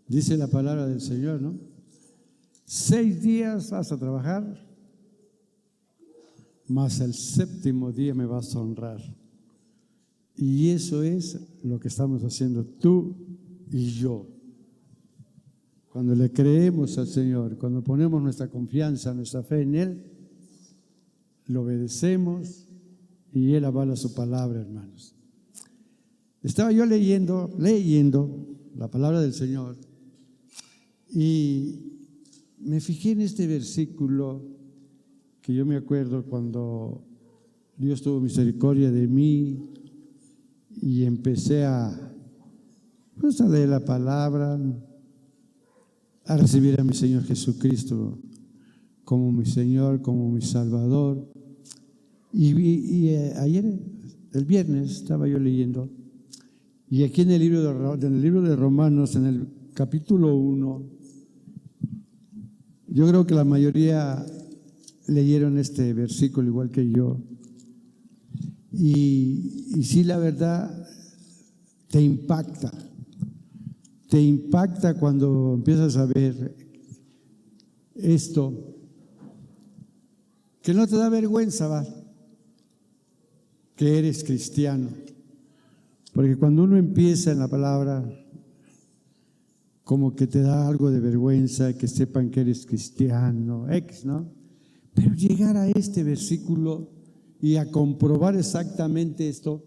Dice la palabra del Señor, ¿no? 6 días vas a trabajar, mas el 7º día me vas a honrar. Y eso es lo que estamos haciendo tú y yo. Cuando le creemos al Señor, cuando ponemos nuestra confianza, nuestra fe en Él, lo obedecemos y Él avala su palabra, hermanos. Estaba yo leyendo la palabra del Señor y me fijé en este versículo que yo me acuerdo cuando Dios tuvo misericordia de mí y empecé a leer la palabra, a recibir a mi Señor Jesucristo como mi Señor, como mi Salvador. Y ayer, el viernes, estaba yo leyendo, y aquí en el libro de Romanos, en el capítulo 1, yo creo que la mayoría leyeron este versículo igual que yo. Y sí, la verdad, te impacta cuando empiezas a ver esto, que no te da vergüenza, ¿va? Que eres cristiano. Porque cuando uno empieza en la palabra, como que te da algo de vergüenza, que sepan que eres cristiano, ¿no? Pero llegar a este versículo y a comprobar exactamente esto,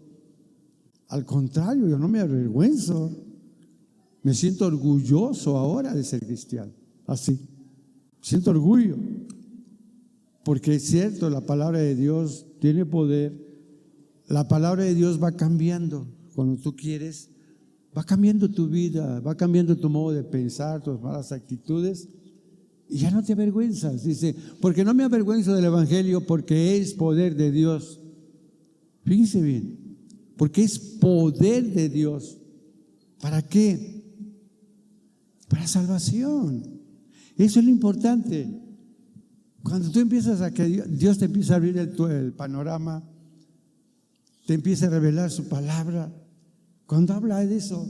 al contrario, yo no me avergüenzo. Me siento orgulloso ahora de ser cristiano, así, siento orgullo, porque es cierto, la palabra de Dios tiene poder, la palabra de Dios va cambiando, cuando tú quieres, va cambiando tu vida, va cambiando tu modo de pensar, tus malas actitudes, y ya no te avergüenzas, dice, porque no me avergüenzo del Evangelio, porque es poder de Dios. Fíjense bien, porque es poder de Dios. ¿Para qué? Para salvación. Eso es lo importante. Cuando tú empiezas a que Dios te empieza a abrir el panorama, te empieza a revelar su palabra. Cuando habla de eso,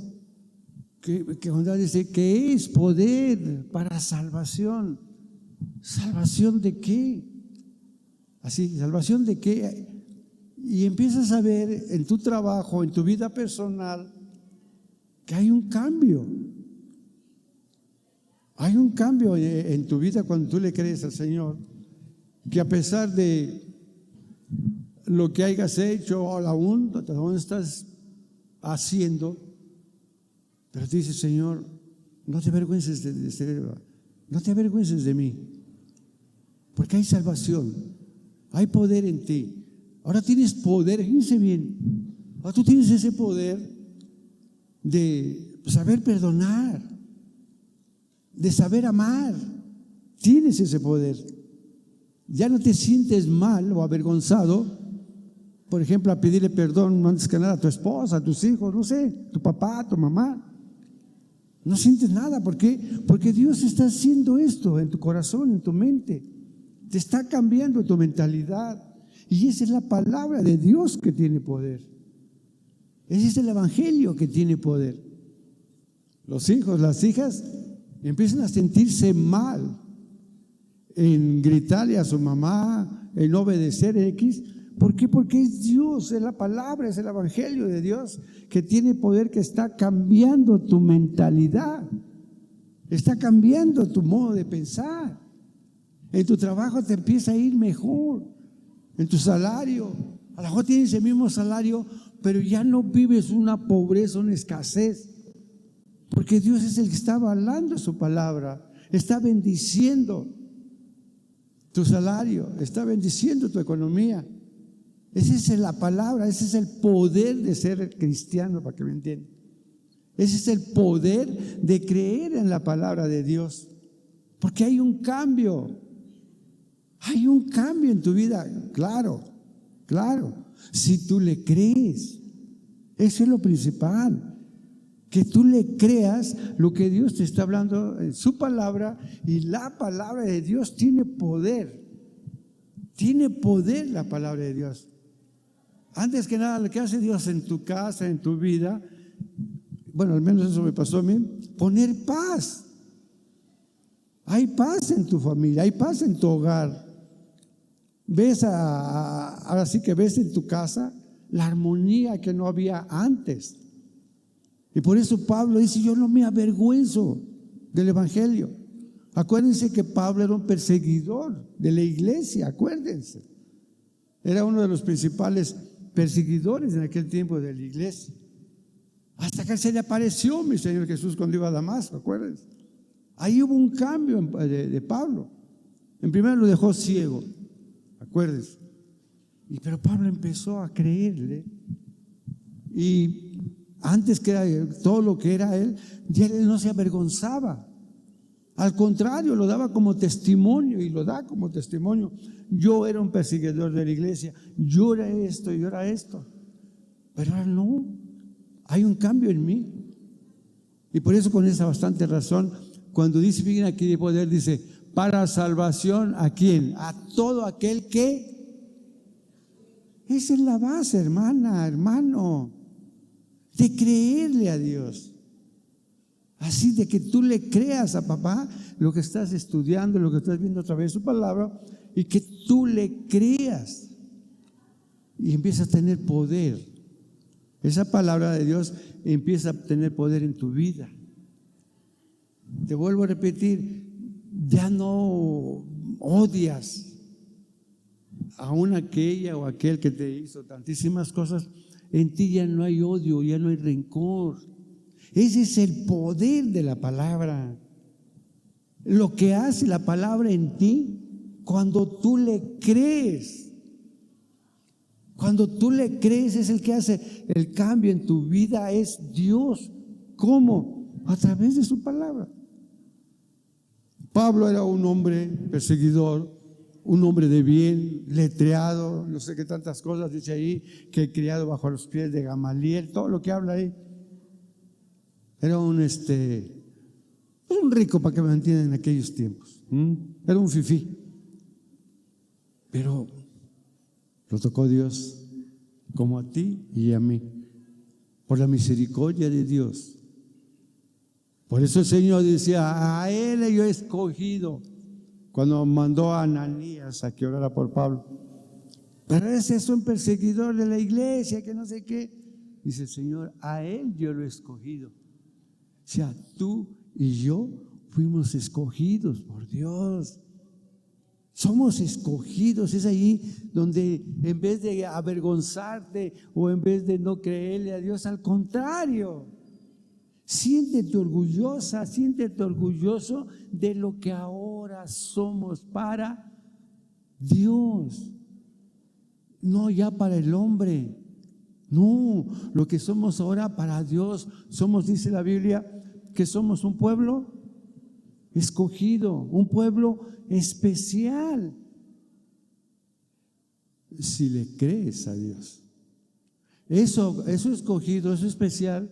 que cuando dice que es poder para salvación. ¿Salvación de qué? Así, ¿salvación de qué? Y empiezas a ver en tu trabajo, en tu vida personal, que hay un cambio. Hay un cambio en tu vida cuando tú le crees al Señor, que a pesar de lo que hayas hecho o aún estás haciendo, pero te dice, Señor, no te avergüences no te avergüences de mí, porque hay salvación, hay poder en ti. Ahora tienes poder, fíjense bien, ahora tú tienes ese poder de saber perdonar, de saber amar. Tienes ese poder. Ya no te sientes mal o avergonzado, por ejemplo, a pedirle perdón antes que nada a tu esposa, a tus hijos, no sé, tu papá, tu mamá. No sientes nada. ¿Por qué? Porque Dios está haciendo esto en tu corazón, en tu mente. Te está cambiando tu mentalidad. Y esa es la palabra de Dios que tiene poder. Ese es el Evangelio que tiene poder. Los hijos, las hijas empiezan a sentirse mal en gritarle a su mamá, en obedecer X. ¿Por qué? Porque es Dios, es la palabra, es el Evangelio de Dios que tiene poder, que está cambiando tu mentalidad, está cambiando tu modo de pensar. En tu trabajo te empieza a ir mejor, en tu salario. A lo mejor tienes el mismo salario, pero ya no vives una pobreza, una escasez, porque Dios es el que está avalando su palabra, está bendiciendo tu salario, está bendiciendo tu economía. Esa es la palabra, ese es el poder de ser cristiano, para que me entiendan. Ese es el poder de creer en la palabra de Dios, porque hay un cambio en tu vida, claro, si tú le crees. Eso es lo principal, que tú le creas lo que Dios te está hablando en su palabra, y la palabra de Dios tiene poder la palabra de Dios. Antes que nada, lo que hace Dios en tu casa, en tu vida, bueno, al menos eso me pasó a mí, poner paz. Hay paz en tu familia, hay paz en tu hogar. Ahora sí que ves en tu casa la armonía que no había antes. Y por eso Pablo dice, yo no me avergüenzo del Evangelio. Acuérdense que Pablo era un perseguidor de la iglesia, acuérdense. Era uno de los principales perseguidores en aquel tiempo de la iglesia. Hasta que se le apareció mi Señor Jesús cuando iba a Damasco, acuérdense. Ahí hubo un cambio de Pablo. En primero lo dejó ciego, acuérdense. Pero Pablo empezó a creerle. Y antes que era todo lo que era él, ya él no se avergonzaba. Al contrario, lo daba como testimonio y lo da como testimonio. Yo era un perseguidor de la iglesia, yo era esto y yo era esto. Pero ahora no, hay un cambio en mí. Y por eso con esa bastante razón, cuando dice, fíjense aquí de poder, dice, para salvación, ¿a quién? A todo aquel que... Esa es la base, hermana, hermano, de creerle a Dios. Así de que tú le creas a papá lo que estás estudiando, lo que estás viendo a través de su palabra, y que tú le creas y empiezas a tener poder. Esa palabra de Dios empieza a tener poder en tu vida. Te vuelvo a repetir, ya no odias a aquella o aquel que te hizo tantísimas cosas. En ti ya no hay odio, ya no hay rencor. Ese es el poder de la palabra. Lo que hace la palabra en ti cuando tú le crees. Cuando tú le crees es el que hace el cambio en tu vida, es Dios. ¿Cómo? A través de su palabra. Pablo era un hombre perseguidor, un hombre de bien, letreado, no sé qué tantas cosas dice ahí, que criado bajo los pies de Gamaliel, todo lo que habla ahí. Era un rico, para que me entiendan, en aquellos tiempos. Era un fifí. Pero lo tocó Dios, como a ti y a mí, por la misericordia de Dios. Por eso el Señor decía, a él yo he escogido, cuando mandó a Ananías a que orara por Pablo. Pero ese es un perseguidor de la iglesia, que no sé qué. Dice el Señor, a él yo lo he escogido. O sea, tú y yo fuimos escogidos por Dios. Somos escogidos. Es ahí donde en vez de avergonzarte o en vez de no creerle a Dios, al contrario, siéntete orgullosa, siéntete orgulloso de lo que ahora somos para Dios. No ya para el hombre. No, lo que somos ahora para Dios. Somos, dice la Biblia, que somos un pueblo escogido, un pueblo especial. Si le crees a Dios. Eso escogido, eso especial,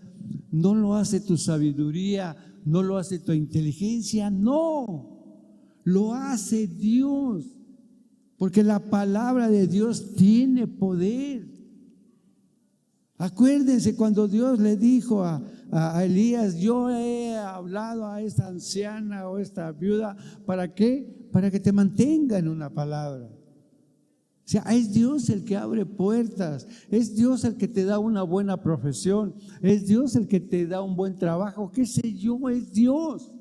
no lo hace tu sabiduría, no lo hace tu inteligencia, no. Lo hace Dios. Porque la palabra de Dios tiene poder. Acuérdense cuando Dios le dijo a Elías, yo he hablado a esta anciana o esta viuda, ¿para qué? Para que te mantenga en una palabra. O sea, es Dios el que abre puertas, es Dios el que te da una buena profesión, es Dios el que te da un buen trabajo, qué sé yo, es Dios.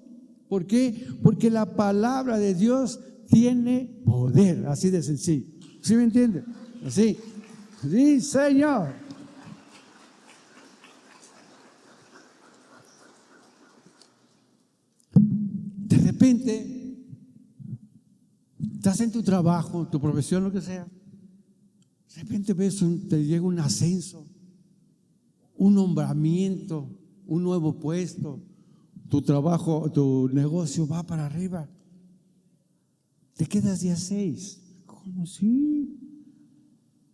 ¿Por qué? Porque la palabra de Dios tiene poder, así de sencillo. ¿Sí me entiende? Así. Sí, Señor. De repente, estás en tu trabajo, tu profesión, lo que sea. De repente te llega un ascenso, un nombramiento, un nuevo puesto. Tu trabajo, tu negocio va para arriba. Te quedas día 6. ¿Cómo así?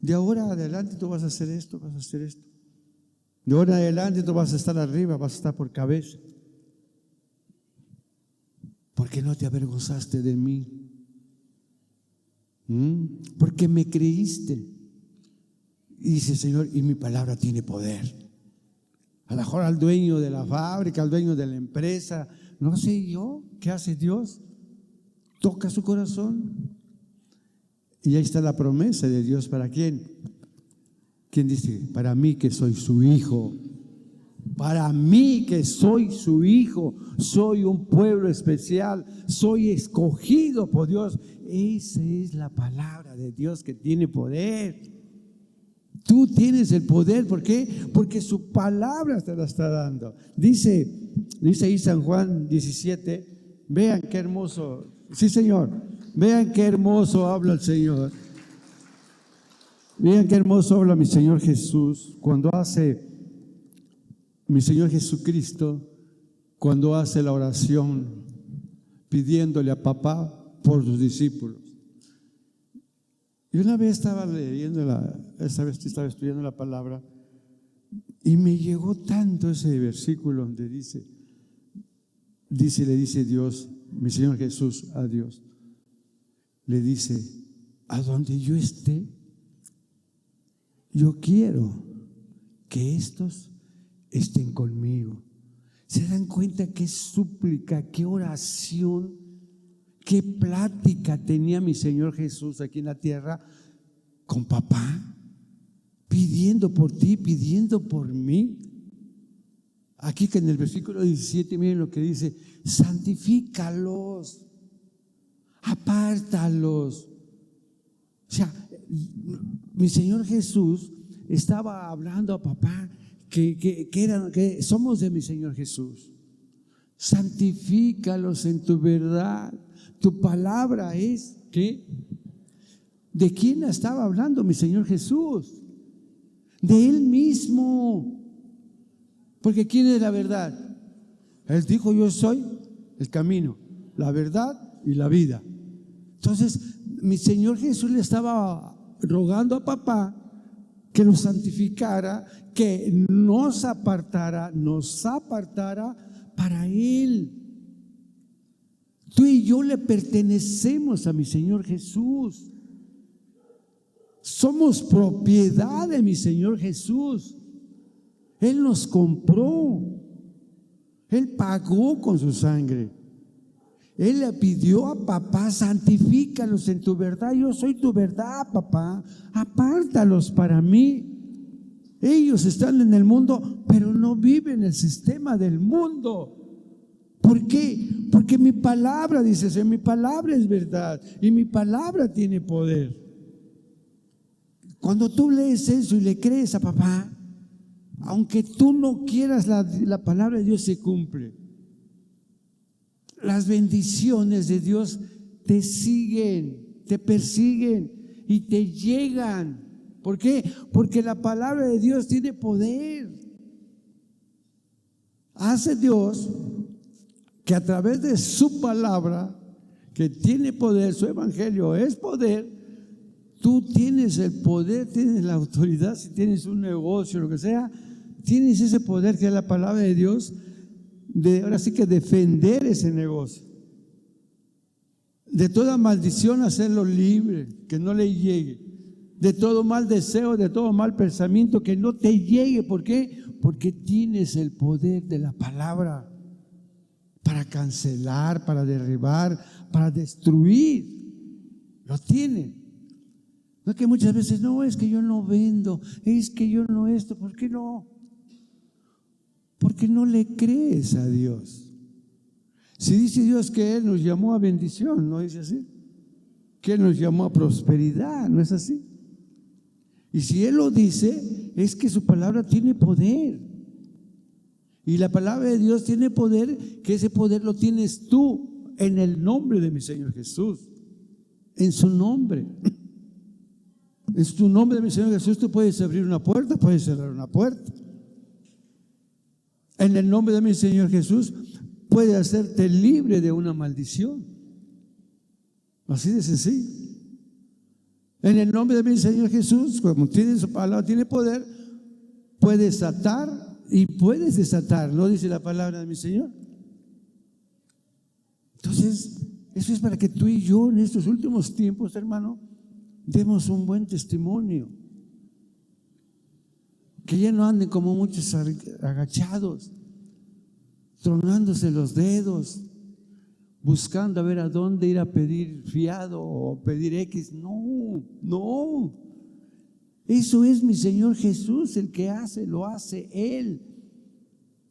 De ahora adelante tú vas a hacer esto, vas a hacer esto. De ahora adelante tú vas a estar arriba, vas a estar por cabeza. Porque no te avergonzaste de mí. Porque me creíste. Y dice el Señor, y mi palabra tiene poder. A lo mejor al dueño de la fábrica, al dueño de la empresa, no sé yo, ¿qué hace Dios? Toca su corazón. Y ahí está la promesa de Dios. ¿Para quién? ¿Quién dice? Para mí que soy su hijo. Para mí que soy su hijo. Soy un pueblo especial. Soy escogido por Dios. Esa es la palabra de Dios que tiene poder. Tú tienes el poder. ¿Por qué? Porque su palabra te la está dando. Dice ahí San Juan 17. Vean qué hermoso. Sí, Señor. Vean qué hermoso habla el Señor. Vean qué hermoso habla mi Señor Jesús cuando hace, mi Señor Jesucristo, cuando hace la oración pidiéndole a papá por sus discípulos. Y una vez estaba estaba estudiando la palabra y me llegó tanto ese versículo donde le dice Dios, mi Señor Jesús a Dios, le dice, a donde yo esté, yo quiero que estos estén conmigo. ¿Se dan cuenta qué súplica, qué oración, qué plática tenía mi Señor Jesús aquí en la tierra con papá? Pidiendo por ti, pidiendo por mí. Aquí que en el versículo 17, miren lo que dice, santifícalos, apártalos. O sea, mi Señor Jesús estaba hablando a papá que somos de mi Señor Jesús. Santifícalos en tu verdad. Tu palabra es ¿qué? ¿De quién estaba hablando mi Señor Jesús? De Él mismo. Porque ¿quién es la verdad? Él dijo, yo soy el camino, la verdad y la vida. Entonces, mi Señor Jesús le estaba rogando a papá que lo santificara, que nos apartara para Él. Tú y yo le pertenecemos a mi Señor Jesús. Somos propiedad de mi Señor Jesús. Él nos compró. Él pagó con su sangre. Él le pidió a papá, santifícalos en tu verdad. Yo soy tu verdad, papá. Apártalos para mí. Ellos están en el mundo, pero no viven el sistema del mundo. ¿Por qué? Porque mi palabra, dice, mi palabra es verdad y mi palabra tiene poder. Cuando tú lees eso y le crees a papá, aunque tú no quieras, la palabra de Dios se cumple. Las bendiciones de Dios te siguen, te persiguen y te llegan. ¿Por qué? Porque la palabra de Dios tiene poder. Hace Dios que a través de su palabra, que tiene poder, su evangelio es poder, tú tienes el poder, tienes la autoridad, si tienes un negocio, lo que sea, tienes ese poder que es la palabra de Dios, ahora sí que defender ese negocio. De toda maldición hacerlo libre, que no le llegue. De todo mal deseo, de todo mal pensamiento, que no te llegue. ¿Por qué? Porque tienes el poder de la palabra para cancelar, para derribar, para destruir. Lo tiene. No es que muchas veces, no, es que yo no vendo, es que yo no esto. ¿Por qué no? Porque no le crees a Dios. Si dice Dios que Él nos llamó a bendición, ¿no dice así? Que Él nos llamó a prosperidad, ¿no es así? Y si Él lo dice, es que su palabra tiene poder. Y la palabra de Dios tiene poder, que ese poder lo tienes tú en el nombre de mi Señor Jesús. En su nombre. En su nombre de mi Señor Jesús tú puedes abrir una puerta, puedes cerrar una puerta. En el nombre de mi Señor Jesús puede hacerte libre de una maldición. Así de sencillo. En el nombre de mi Señor Jesús, como tiene su palabra, tiene poder, puedes atar y puedes desatar, ¿no dice la palabra de mi Señor? Entonces, eso es para que tú y yo en estos últimos tiempos, hermano, demos un buen testimonio. Que ya no anden como muchos agachados, tronándose los dedos, buscando a ver a dónde ir a pedir fiado o pedir X. No, no. Eso es mi Señor Jesús el que hace, lo hace Él.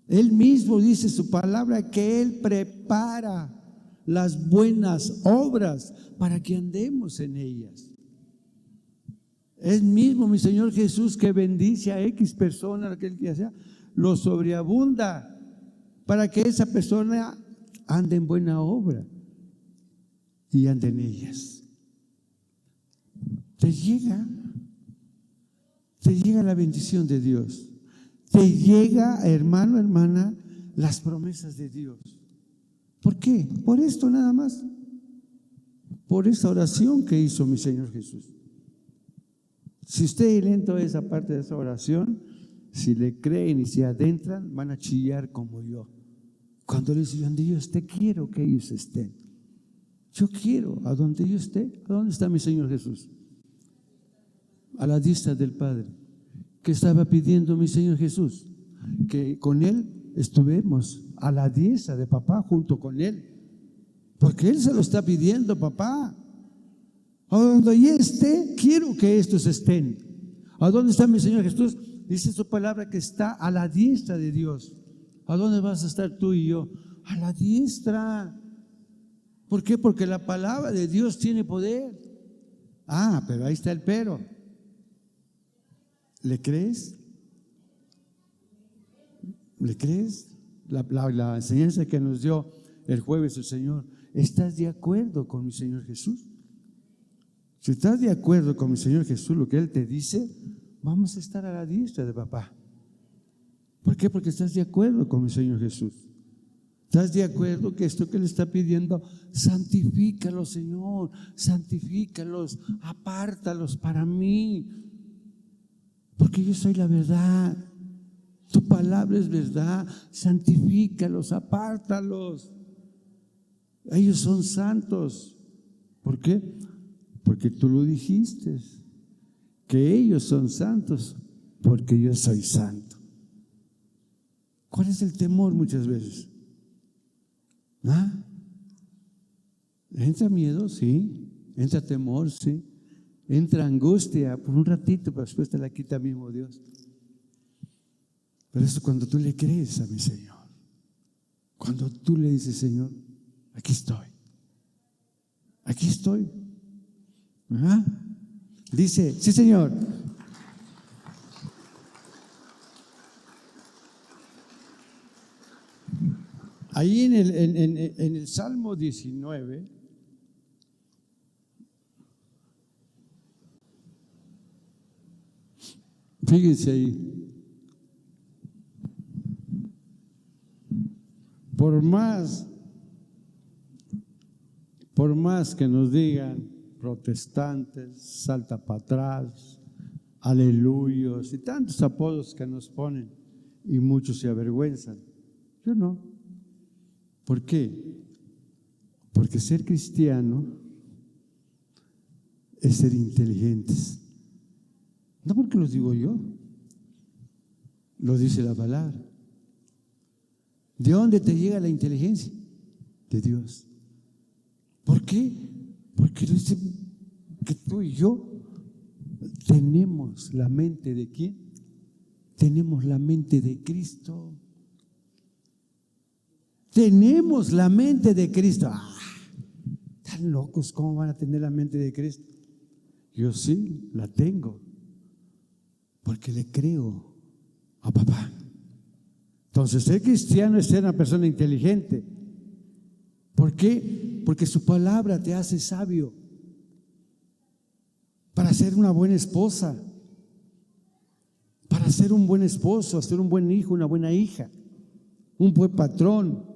Él mismo dice su palabra que Él prepara las buenas obras para que andemos en ellas. Es mismo mi Señor Jesús que bendice a X persona, aquel que sea, lo sobreabunda para que esa persona ande en buena obra y ande en ellas. Te llega la bendición de Dios. Te llega, hermano, hermana, las promesas de Dios. ¿Por qué? Por esto nada más. Por esa oración que hizo mi Señor Jesús. Si usted lee toda esa parte de esa oración, si le creen y se adentran, van a chillar como yo. Cuando le dicen, donde yo esté, quiero que ellos estén. Yo quiero, a donde yo esté. ¿A dónde está mi Señor Jesús? A la diestra del Padre. ¿Qué estaba pidiendo mi Señor Jesús? Que con Él estuvimos a la diestra de papá junto con Él. Porque Él se lo está pidiendo, papá. A donde yo esté, quiero que estos estén. ¿A dónde está mi Señor Jesús? Dice su palabra que está a la diestra de Dios. ¿A dónde vas a estar tú y yo? A la diestra. ¿Por qué? Porque la palabra de Dios tiene poder. Ah, pero ahí está el pero. ¿Le crees? ¿Le crees? La enseñanza que nos dio el jueves el Señor. ¿Estás de acuerdo con mi Señor Jesús? Si estás de acuerdo con mi Señor Jesús, lo que Él te dice, vamos a estar a la diestra de papá. ¿Por qué? Porque estás de acuerdo con mi Señor Jesús. ¿Estás de acuerdo que esto que Él está pidiendo, santifícalos, Señor, santifícalos, apártalos para mí? Porque yo soy la verdad. Tu palabra es verdad. Santifícalos, apártalos. Ellos son santos. ¿Por qué? Porque tú lo dijiste. Que ellos son santos porque yo soy santo. ¿Cuál es el temor muchas veces? ¿Ah? ¿Entra miedo? Sí. ¿Entra temor? Sí. Entra angustia por un ratito, pero después te la quita mismo Dios. Pero eso cuando tú le crees a mi Señor. Cuando tú le dices, Señor, aquí estoy. Aquí estoy. ¿Ah? Dice, sí, Señor. Ahí en el Salmo 19, fíjense ahí, por más que nos digan protestantes, salta para atrás, aleluyos y tantos apodos que nos ponen, y muchos se avergüenzan, yo no. ¿Por qué? Porque ser cristiano es ser inteligentes. No porque lo digo yo, lo dice la palabra. ¿De dónde te llega la inteligencia? De Dios. ¿Por qué? Porque dice que tú y yo tenemos la mente de ¿quién? Tenemos la mente de Cristo. Tenemos la mente de Cristo. Tan locos, ¿cómo van a tener la mente de Cristo? Yo sí, la tengo, porque le creo a papá. Entonces, ser cristiano es ser una persona inteligente. ¿Por qué? Porque su palabra te hace sabio para ser una buena esposa, para ser un buen esposo, ser un buen hijo, una buena hija, un buen patrón,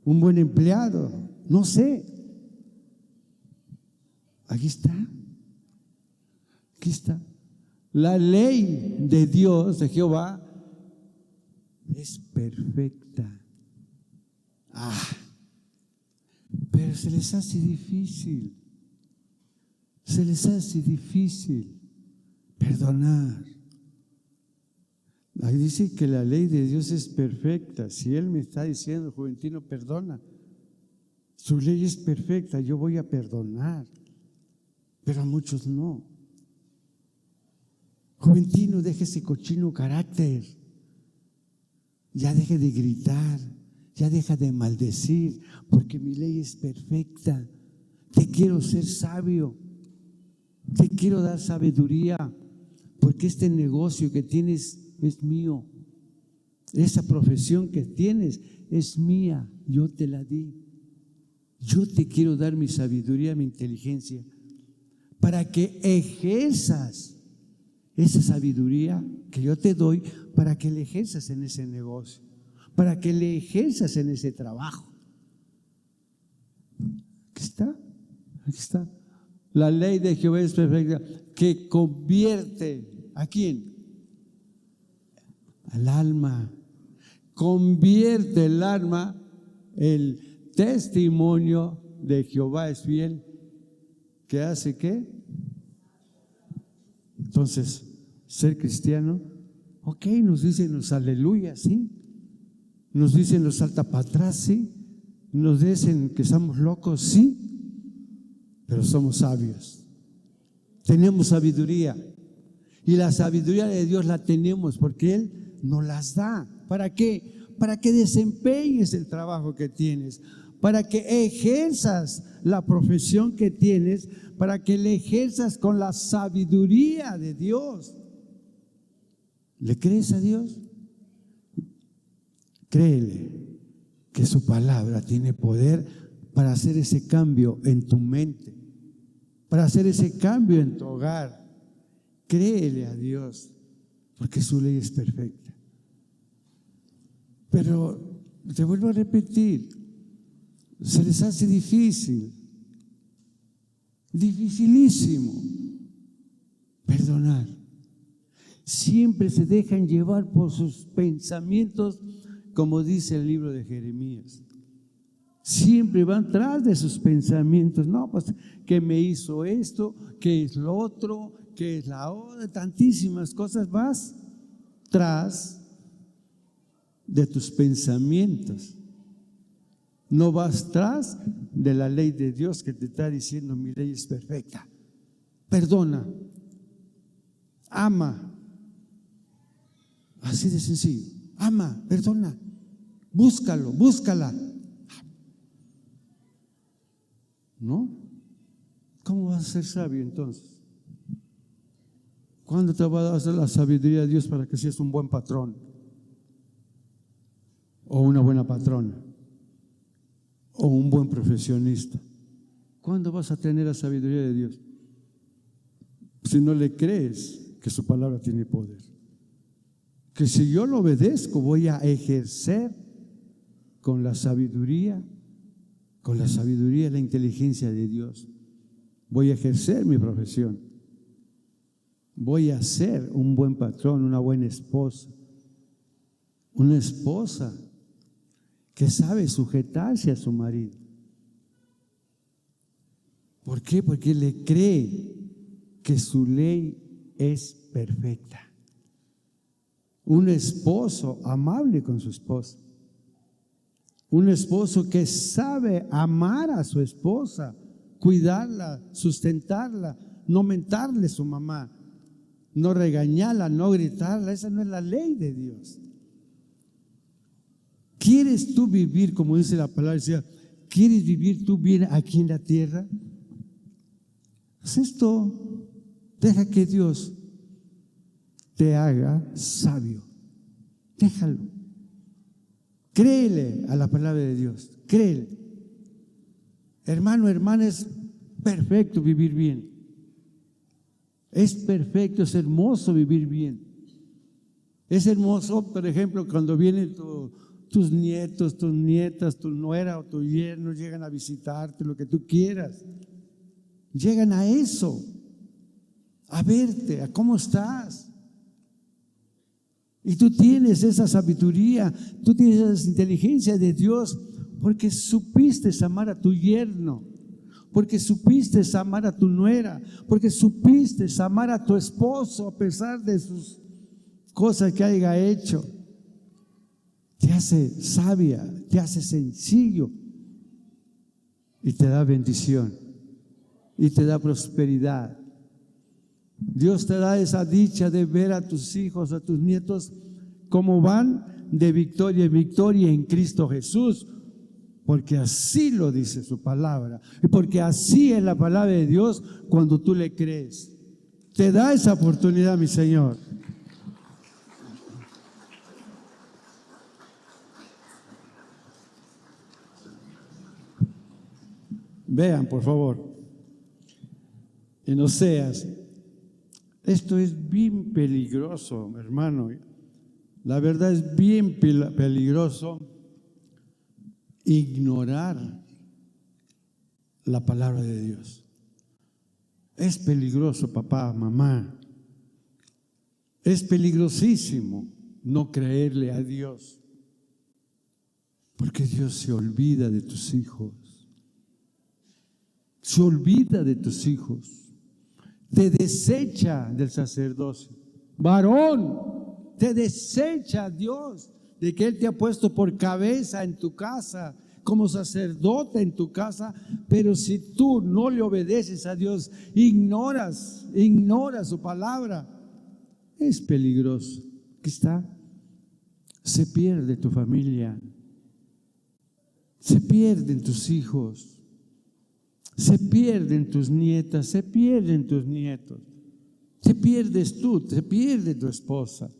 un buen empleado, no sé. Aquí está. Aquí está. La ley de Dios, de Jehová, es perfecta. Pero se les hace difícil. Se les hace difícil perdonar. Ahí dice que la ley de Dios es perfecta. Si Él me está diciendo, Juventino, perdona, su ley es perfecta, yo voy a perdonar, pero a muchos no. Juventino, deje ese cochino carácter, ya deje de gritar, ya deja de maldecir, porque mi ley es perfecta. Te quiero ser sabio, te quiero dar sabiduría, porque este negocio que tienes es mío. Esa profesión que tienes es mía, yo te la di. Yo te quiero dar mi sabiduría, mi inteligencia, para que ejerzas esa sabiduría que yo te doy, para que le ejerzas en ese negocio, para que le ejerzas en ese trabajo. Aquí está. La ley de Jehová es perfecta, que convierte ¿a quién? Al alma. Convierte el alma. El testimonio de Jehová es fiel. ¿Qué hace qué? Entonces, ser cristiano, ok, nos dicen los aleluya, sí. Nos dicen los salta para atrás, sí. Nos dicen que estamos locos, sí. Pero somos sabios. Tenemos sabiduría. Y la sabiduría de Dios la tenemos porque Él nos las da. ¿Para qué? Para que desempeñes el trabajo que tienes, para que ejerzas la profesión que tienes, para que le ejerzas con la sabiduría de Dios. ¿Le crees a Dios? Créele que su palabra tiene poder para hacer ese cambio en tu mente, para hacer ese cambio en tu hogar. Créele a Dios, porque su ley es perfecta. Pero te vuelvo a repetir, se les hace difícil, dificilísimo perdonar. Siempre se dejan llevar por sus pensamientos, como dice el libro de Jeremías. Siempre van tras de sus pensamientos. No, pues que me hizo esto, que es lo otro, que es la otra, tantísimas cosas. Vas tras de tus pensamientos. No vas tras de la ley de Dios que te está diciendo: mi ley es perfecta. Perdona, ama. Así de sencillo. Ama, perdona. Búscalo, búscala. ¿No? ¿Cómo vas a ser sabio entonces? ¿Cuándo te va a dar la sabiduría de Dios para que seas un buen patrón? O una buena patrona. O un buen profesionista. ¿Cuándo vas a tener la sabiduría de Dios? Si no le crees que su palabra tiene poder. Que si yo lo obedezco, voy a ejercer con la sabiduría y la inteligencia de Dios. Voy a ejercer mi profesión. Voy a ser un buen patrón, una buena esposa. Una esposa que sabe sujetarse a su marido. ¿Por qué? Porque le cree que su ley es perfecta. Un esposo amable con su esposa. Un esposo que sabe amar a su esposa, cuidarla, sustentarla, no mentarle a su mamá, no regañarla, no gritarla. Esa no es la ley de Dios. ¿Quieres tú vivir, como dice la palabra? ¿Quieres vivir tú bien aquí en la tierra? Haz esto. Deja que Dios te haga sabio. Déjalo. Créele a la palabra de Dios. Créele. Hermano, hermana, es perfecto vivir bien. Es perfecto, es hermoso vivir bien. Es hermoso, por ejemplo, cuando vienen tus nietos, tus nietas, tu nuera o tu yerno, llegan a visitarte, lo que tú quieras. Llegan a eso, a verte, a cómo estás. Y tú tienes esa sabiduría, tú tienes esa inteligencia de Dios, porque supiste amar a tu yerno, porque supiste amar a tu nuera, porque supiste amar a tu esposo a pesar de sus cosa que haya hecho, te hace sabia, te hace sencillo y te da bendición y te da prosperidad. Dios te da esa dicha de ver a tus hijos, a tus nietos, cómo van de victoria en victoria en Cristo Jesús, porque así lo dice su palabra y porque así es la palabra de Dios cuando tú le crees. Te da esa oportunidad, mi Señor. Vean, por favor, en Oseas. Esto es bien peligroso, hermano. La verdad es bien peligroso ignorar la palabra de Dios. Es peligroso, papá, mamá. Es peligrosísimo no creerle a Dios, porque Dios se olvida de tus hijos. Se olvida de tus hijos. Te desecha del sacerdocio. Varón, te desecha Dios de que Él te ha puesto por cabeza en tu casa, como sacerdote en tu casa, pero si tú no le obedeces a Dios, ignoras su palabra, es peligroso. ¿Qué está? Se pierde tu familia, se pierden tus hijos, se pierden tus nietas, se pierden tus nietos, te pierdes tú, te pierde tu esposa,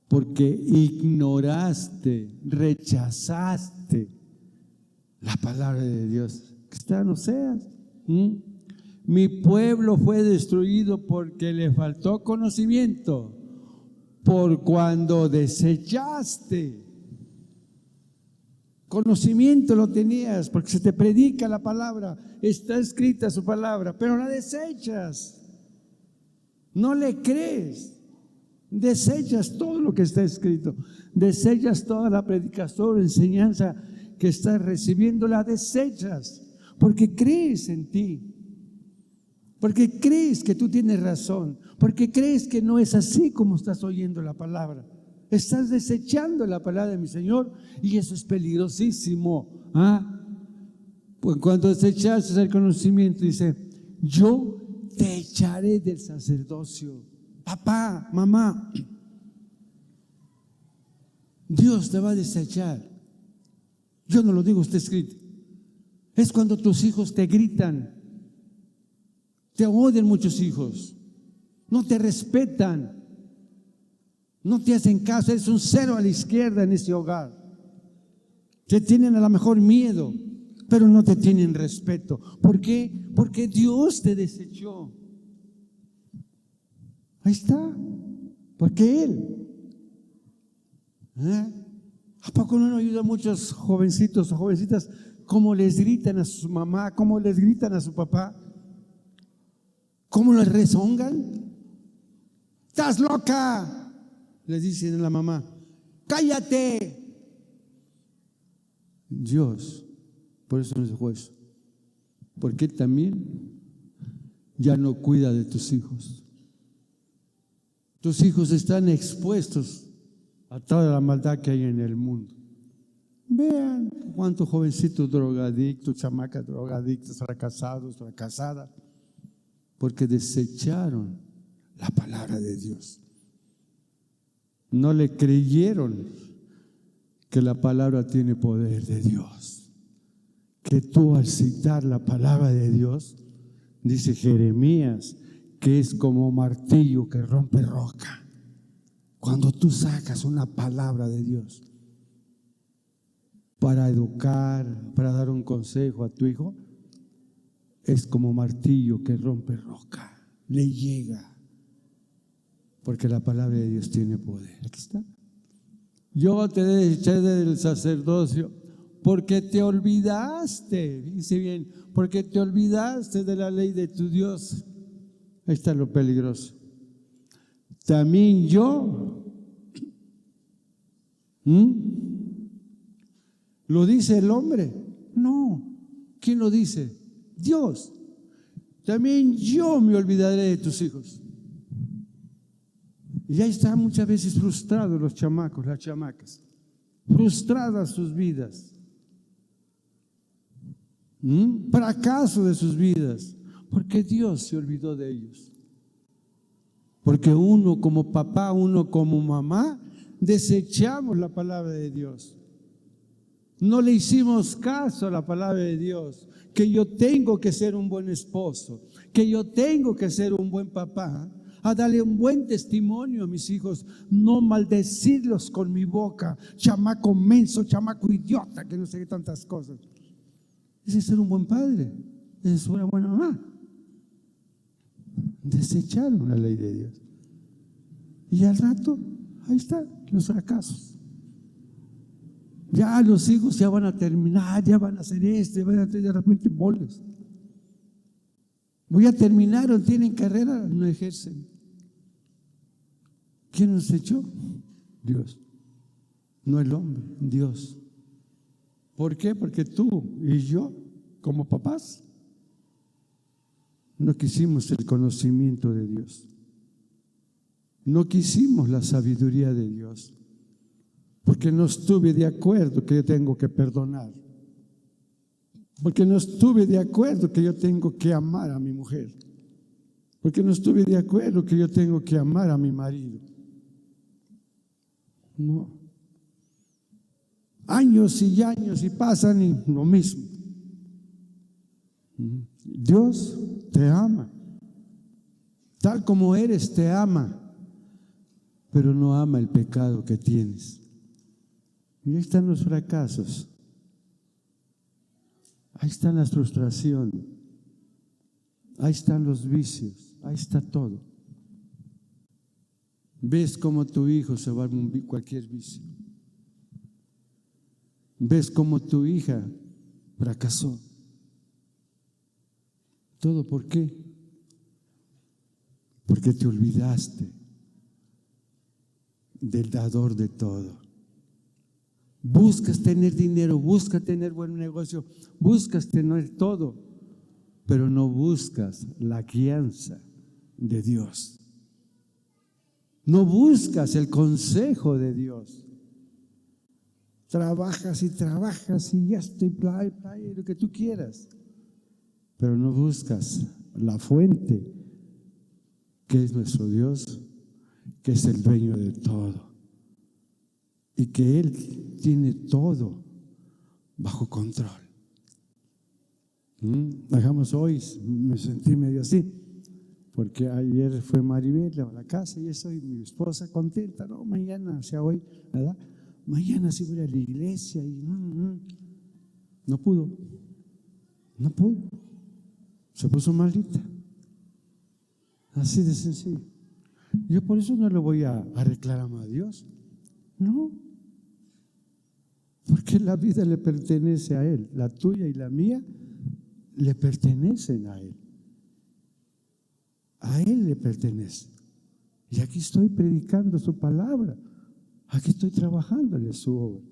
porque ignoraste, rechazaste la palabra de Dios. Que está en Oseas. Mi pueblo fue destruido porque le faltó conocimiento, por cuando desechaste. Conocimiento lo tenías porque se te predica la palabra, está escrita su palabra, pero la desechas, no le crees, desechas todo lo que está escrito, desechas toda la predicación, enseñanza que estás recibiendo, la desechas porque crees en ti, porque crees que tú tienes razón, porque crees que no es así como estás oyendo la palabra. Estás desechando la palabra de mi Señor y eso es peligrosísimo. Pues cuando desechaste el conocimiento, dice, yo te echaré del sacerdocio. Papá, mamá, Dios te va a desechar. Yo no lo digo, está escrito. Es cuando tus hijos te gritan, te odian muchos hijos, no te respetan, no te hacen caso, eres un cero a la izquierda en ese hogar. Te tienen a lo mejor miedo, pero no te tienen respeto. ¿Por qué? Porque Dios te desechó. Ahí está. Porque Él. ¿A poco no ayuda a muchos jovencitos o jovencitas cómo les gritan a su mamá, cómo les gritan a su papá? ¿Cómo les rezongan? ¡Estás loca!, les dicen a la mamá. ¡Cállate! Dios, por eso no es juez, porque Él también ya no cuida de tus hijos. Tus hijos están expuestos a toda la maldad que hay en el mundo. Vean cuántos jovencitos drogadictos, chamacas drogadictas, fracasadas, porque desecharon la palabra de Dios. No le creyeron que la palabra tiene poder de Dios. Que tú al citar la palabra de Dios, dice Jeremías, que es como martillo que rompe roca. Cuando tú sacas una palabra de Dios para educar, para dar un consejo a tu hijo, es como martillo que rompe roca, le llega. Porque la palabra de Dios tiene poder. Aquí está. Yo te eché del sacerdocio porque te olvidaste, dice bien, porque te olvidaste de la ley de tu Dios. Ahí está lo peligroso. También yo, ¿lo dice el hombre? No. ¿Quién lo dice? Dios. También yo me olvidaré de tus hijos. Y ahí están muchas veces frustrados los chamacos, las chamacas, frustradas sus vidas, fracaso de sus vidas, porque Dios se olvidó de ellos. Porque uno como papá, uno como mamá, desechamos la palabra de Dios. No le hicimos caso a la palabra de Dios, que yo tengo que ser un buen esposo, que yo tengo que ser un buen papá, a darle un buen testimonio a mis hijos, no maldecirlos con mi boca, chamaco menso, chamaco idiota, que no sé qué tantas cosas. Ese es ser un buen padre, esa es una buena mamá. Desecharon la ley de Dios. Y al rato, ahí están los fracasos. Ya los hijos ya van a terminar, ya van a hacer esto, van a tener de repente boles. Ya terminaron, tienen carrera, no ejercen. ¿Quién nos echó? Dios. No el hombre, Dios. ¿Por qué? Porque tú y yo, como papás, no quisimos el conocimiento de Dios. No quisimos la sabiduría de Dios. Porque no estuve de acuerdo que yo tengo que perdonar. Porque no estuve de acuerdo que yo tengo que amar a mi mujer. Porque no estuve de acuerdo que yo tengo que amar a mi marido. No. Años y años y pasan y lo mismo. Dios te ama. Tal como eres, te ama. Pero no ama el pecado que tienes. Y ahí están los fracasos. Ahí están las frustraciones. Ahí están los vicios. Ahí está todo. Ves cómo tu hijo se va a cualquier vicio. Ves cómo tu hija fracasó. ¿Todo por qué? Porque te olvidaste del dador de todo. Buscas tener dinero, buscas tener buen negocio, buscas tener todo, pero no buscas la guianza de Dios. No buscas el consejo de Dios. Trabajas y ya estoy, lo que tú quieras, pero no buscas la fuente que es nuestro Dios, que es el dueño de todo y que Él tiene todo bajo control. Dejamos hoy, me sentí medio así, porque ayer fue Maribel a la casa y eso, y mi esposa contenta, no, mañana, o sea, hoy, ¿verdad? Mañana sí voy a la iglesia y no pudo, se puso malita, así de sencillo. Yo por eso no le voy a reclamar a Dios, no, porque la vida le pertenece a Él, la tuya y la mía le pertenecen a Él. A Él le pertenece. Y aquí estoy predicando su palabra. Aquí estoy trabajándole su obra.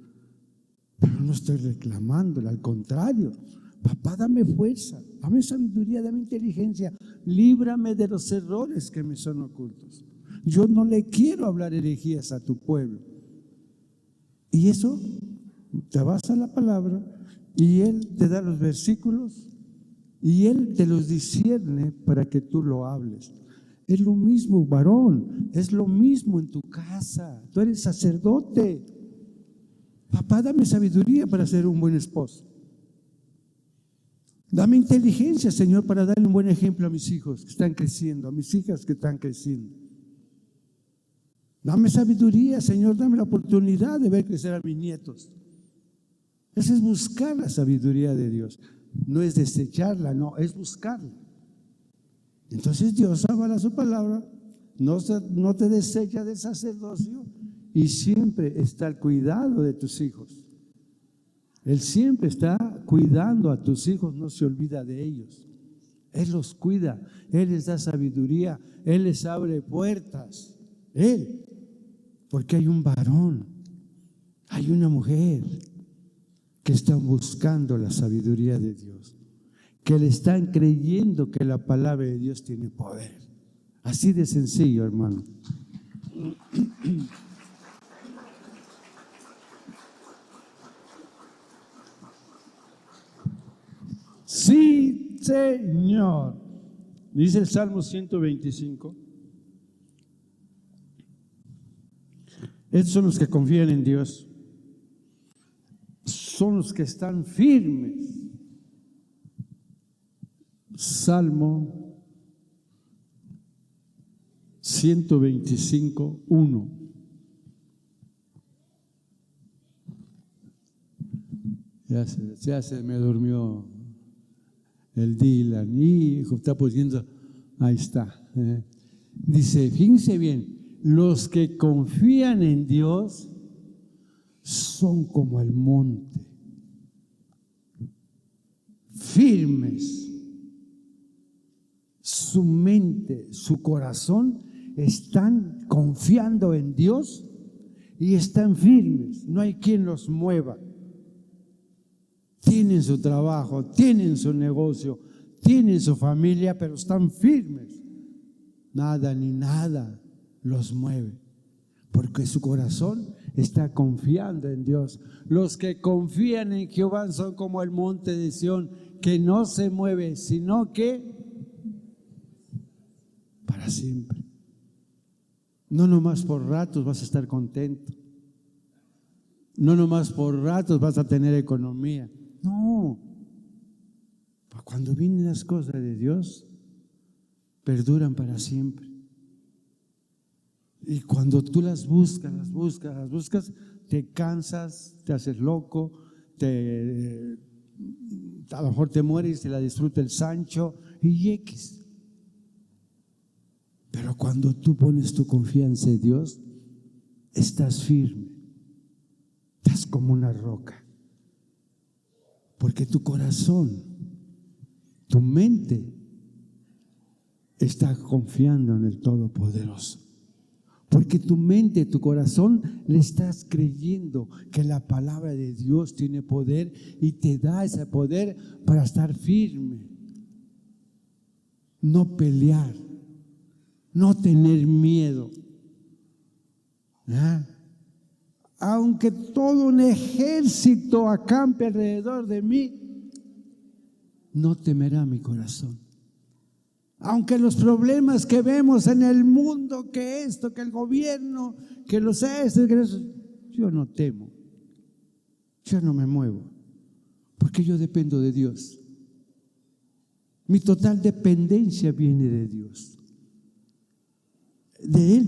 Pero no estoy reclamándole, al contrario. Papá, dame fuerza, dame sabiduría, dame inteligencia. Líbrame de los errores que me son ocultos. Yo no le quiero hablar herejías a tu pueblo. Y eso, te vas a la palabra y Él te da los versículos y Él te los discierne para que tú lo hables. Es lo mismo, varón, es lo mismo en tu casa. Tú eres sacerdote. Papá, dame sabiduría para ser un buen esposo. Dame inteligencia, Señor, para darle un buen ejemplo a mis hijos que están creciendo, a mis hijas que están creciendo. Dame sabiduría, Señor, dame la oportunidad de ver crecer a mis nietos. Eso es buscar la sabiduría de Dios. No es desecharla, no, es buscarla. Entonces Dios avala su palabra, no te desecha del sacerdocio y siempre está al cuidado de tus hijos. Él siempre está cuidando a tus hijos, no se olvida de ellos. Él los cuida, Él les da sabiduría, Él les abre puertas. Él, porque hay un varón, hay una mujer que están buscando la sabiduría de Dios, que le están creyendo que la palabra de Dios tiene poder. Así de sencillo, hermano. Sí, Señor. Dice el Salmo 125. Estos son los que confían en Dios. Son los que están firmes. Salmo 125, 1. Ya se me durmió el Dylan. Hijo, está poniendo. Ahí está. Dice, fíjense bien, los que confían en Dios son como el monte, firmes. Su mente, su corazón están confiando en Dios y están firmes. No hay quien los mueva. Tienen su trabajo, tienen su negocio, tienen su familia, pero están firmes. Nada ni nada los mueve, porque su corazón está confiando en Dios. Los que confían en Jehová son como el monte de Sión, que no se mueve, sino que para siempre. No nomás por ratos vas a estar contento. No nomás por ratos vas a tener economía. No. Cuando vienen las cosas de Dios, perduran para siempre. Y cuando tú las buscas, te cansas, te haces loco, a lo mejor te mueres y te la disfruta el Sancho y X. Pero cuando tú pones tu confianza en Dios, estás firme, estás como una roca. Porque tu corazón, tu mente está confiando en el Todopoderoso. Porque tu mente, tu corazón, le estás creyendo que la palabra de Dios tiene poder y te da ese poder para estar firme. No pelear, no tener miedo. Aunque todo un ejército acampe alrededor de mí, no temerá mi corazón. Aunque los problemas que vemos en el mundo, que esto, que el gobierno, que los estos, que eso, yo no temo, yo no me muevo, porque yo dependo de Dios. Mi total dependencia viene de Dios. De Él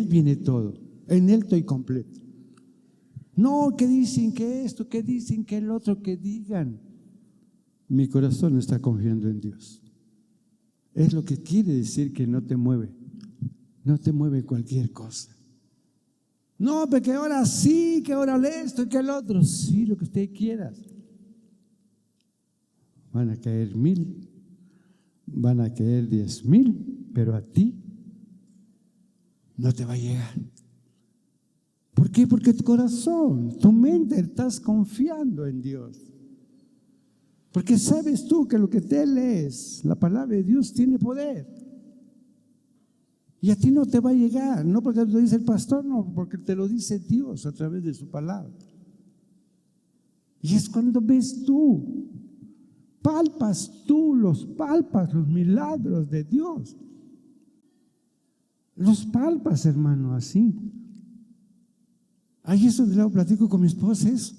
viene todo. En Él estoy completo. No, que dicen que esto, que dicen que el otro, que digan. Mi corazón está confiando en Dios. Es lo que quiere decir que no te mueve. No te mueve cualquier cosa. No, porque ahora sí, que ahora esto y que el otro. Sí, lo que usted quiera. Van a caer 1000, van a caer 10,000, pero a ti no te va a llegar. ¿Por qué? Porque tu corazón, tu mente, estás confiando en Dios. Porque sabes tú que lo que te lees, la palabra de Dios tiene poder. Y a ti no te va a llegar, no porque te lo dice el pastor, no, porque te lo dice Dios a través de su palabra. Y es cuando ves tú, palpas los milagros de Dios. Los palpas, hermano, así. Ahí es donde luego platico con mi esposa eso.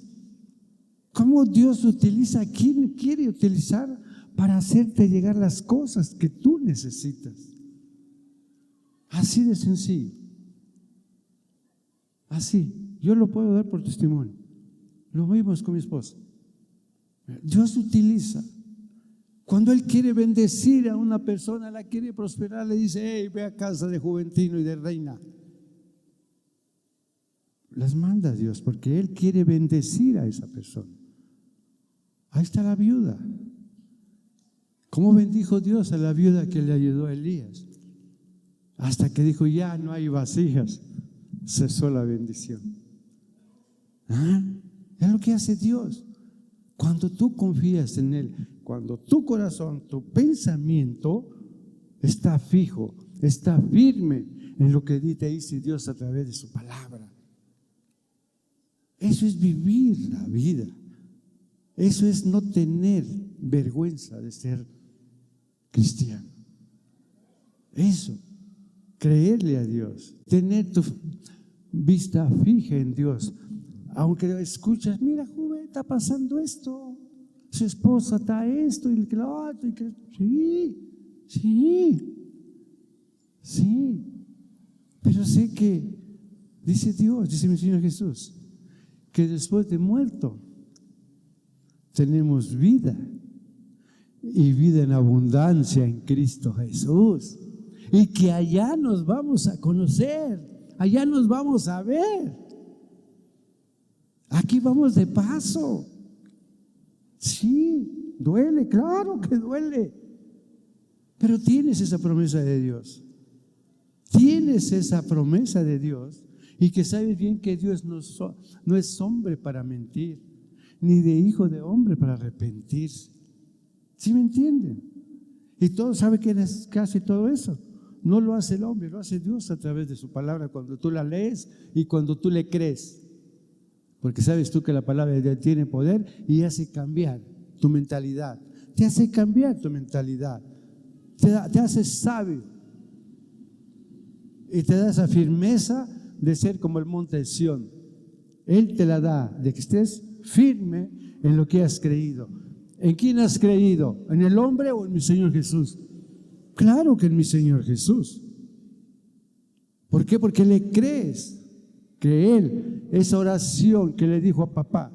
¿Cómo Dios utiliza a quien quiere utilizar para hacerte llegar las cosas que tú necesitas? Así de sencillo. Así. Yo lo puedo dar por testimonio. Lo vimos con mi esposa. Dios utiliza. Cuando Él quiere bendecir a una persona, la quiere prosperar, le dice, hey, ve a casa de Juventino y de Reina. Las manda Dios porque Él quiere bendecir a esa persona. Ahí está la viuda. ¿Cómo bendijo Dios a la viuda que le ayudó a Elías? Hasta que dijo, ya no hay vasijas, cesó la bendición. Es lo que hace Dios. Cuando tú confías en Él, cuando tu corazón, tu pensamiento está fijo, está firme, en lo que te dice Dios a través de su palabra. Eso es vivir la vida. Eso es no tener vergüenza de ser cristiano. Eso, creerle a Dios, tener tu vista fija en Dios. Aunque escuchas, mira, joven, está pasando esto, su esposa está esto y lo otro, sí, pero sé que dice Dios, dice mi Señor Jesús, que después de muerto tenemos vida, y vida en abundancia en Cristo Jesús, y que allá nos vamos a conocer, allá nos vamos a ver. Aquí vamos de paso. Sí, duele, claro que duele, pero tienes esa promesa de Dios. Tienes esa promesa de Dios, y que sabes bien que Dios no es hombre para mentir, ni de hijo de hombre para arrepentirse. ¿Sí me entienden? Y todos saben quién es que hace todo eso. No lo hace el hombre, lo hace Dios a través de su palabra, cuando tú la lees y cuando tú le crees. Porque sabes tú que la palabra de Dios tiene poder y hace cambiar tu mentalidad. Te hace cambiar tu mentalidad. Te hace sabio. Y te da esa firmeza de ser como el monte de Sión. Él te la da, de que estés firme en lo que has creído. ¿En quién has creído? ¿En el hombre o en mi Señor Jesús? Claro que en mi Señor Jesús. ¿Por qué? Porque le crees que Él, esa oración que le dijo a papá,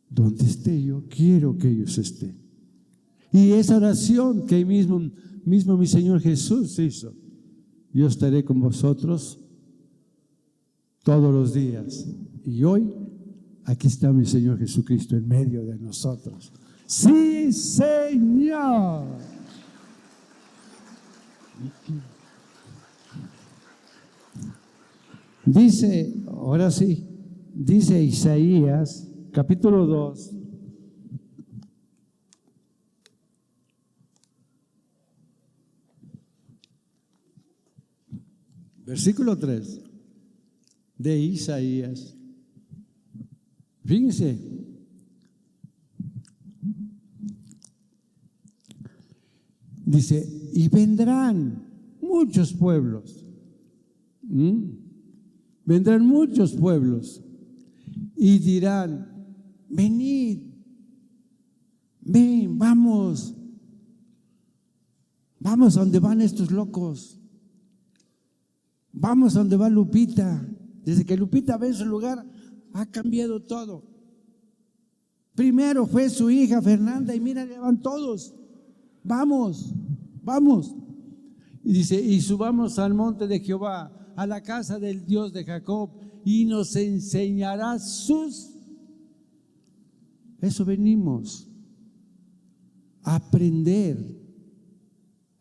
donde esté yo, quiero que ellos estén. Y esa oración que mismo mi Señor Jesús hizo, yo estaré con vosotros todos los días. Y hoy, aquí está mi Señor Jesucristo en medio de nosotros. ¡Sí, Señor! Dice, ahora sí, dice Isaías, capítulo 2, versículo 3 de Isaías. Fíjense, dice, y vendrán muchos pueblos, vendrán muchos pueblos y dirán, venid, ven, vamos a donde van estos locos. Vamos a donde va Lupita. Desde que Lupita ve su lugar, ha cambiado todo. Primero fue su hija Fernanda y mira, ya van todos. Vamos. Y dice, y subamos al monte de Jehová, a la casa del Dios de Jacob, y nos enseñará Eso venimos a aprender,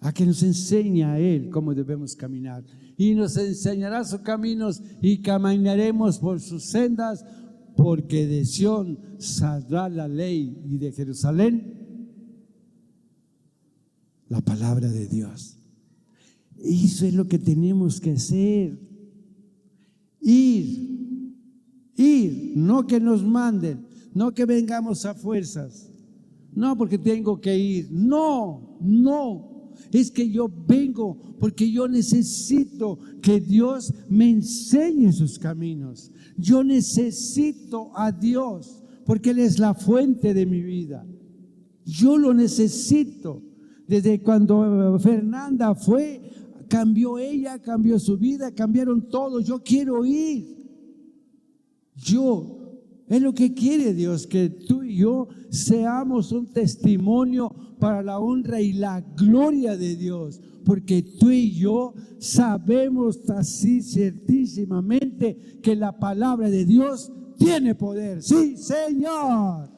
a que nos enseñe a Él cómo debemos caminar. Y nos enseñará sus caminos y caminaremos por sus sendas, porque de Sión saldrá la ley y de Jerusalén la palabra de Dios. Eso es lo que tenemos que hacer. Ir, no que nos manden, no que vengamos a fuerzas, no porque tengo que ir, no. Es que yo vengo porque yo necesito que Dios me enseñe sus caminos. Yo necesito a Dios porque Él es la fuente de mi vida. Yo lo necesito. Desde cuando Fernanda fue, cambió ella, cambió su vida, cambiaron todo. Yo quiero ir. Es lo que quiere Dios, que tú y yo seamos un testimonio para la honra y la gloria de Dios, porque tú y yo sabemos así certísimamente que la palabra de Dios tiene poder. Sí, Señor.